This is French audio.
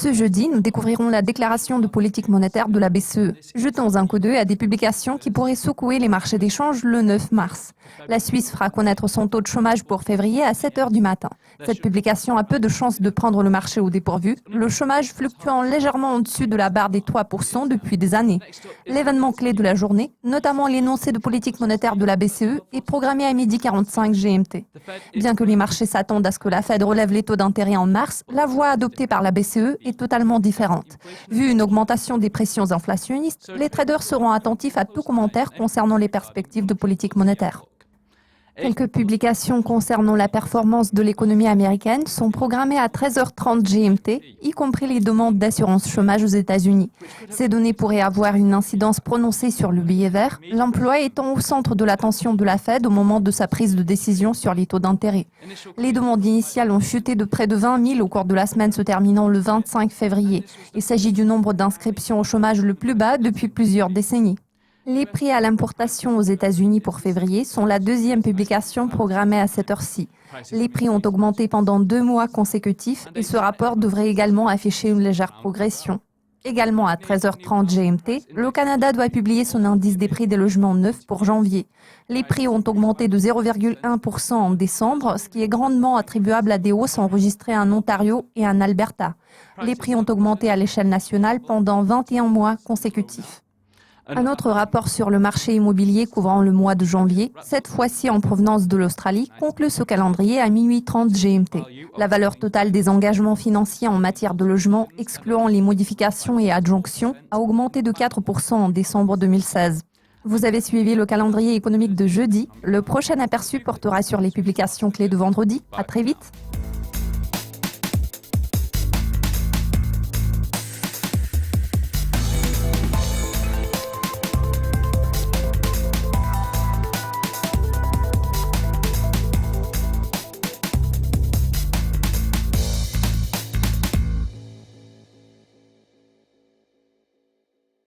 Ce jeudi, nous découvrirons la déclaration de politique monétaire de la BCE. Jetons un coup d'œil à des publications qui pourraient secouer les marchés d'échange le 9 mars. La Suisse fera connaître son taux de chômage pour février à 7 heures du matin. Cette publication a peu de chances de prendre le marché au dépourvu, le chômage fluctuant légèrement au-dessus de la barre des 3% depuis des années. L'événement clé de la journée, notamment l'énoncé de politique monétaire de la BCE, est programmé à 12h45 GMT. Bien que les marchés s'attendent à ce que la Fed relève les taux d'intérêt en mars, la voie adoptée par la BCE est totalement différente. Vu une augmentation des pressions inflationnistes, les traders seront attentifs à tout commentaire concernant les perspectives de politique monétaire. Quelques publications concernant la performance de l'économie américaine sont programmées à 13h30 GMT, y compris les demandes d'assurance chômage aux États-Unis. Ces données pourraient avoir une incidence prononcée sur le billet vert, l'emploi étant au centre de l'attention de la Fed au moment de sa prise de décision sur les taux d'intérêt. Les demandes initiales ont chuté de près de 20 000 au cours de la semaine se terminant le 25 février. Il s'agit du nombre d'inscriptions au chômage le plus bas depuis plusieurs décennies. Les prix à l'importation aux États-Unis pour février sont la deuxième publication programmée à cette heure-ci. Les prix ont augmenté pendant 2 mois consécutifs et ce rapport devrait également afficher une légère progression. Également à 13h30 GMT, le Canada doit publier son indice des prix des logements neufs pour janvier. Les prix ont augmenté de 0,1% en décembre, ce qui est grandement attribuable à des hausses enregistrées en Ontario et en Alberta. Les prix ont augmenté à l'échelle nationale pendant 21 mois consécutifs. Un autre rapport sur le marché immobilier couvrant le mois de janvier, cette fois-ci en provenance de l'Australie, conclut ce calendrier à 12h30 GMT. La valeur totale des engagements financiers en matière de logement, excluant les modifications et adjonctions, a augmenté de 4% en décembre 2016. Vous avez suivi le calendrier économique de jeudi. Le prochain aperçu portera sur les publications clés de vendredi. À très vite.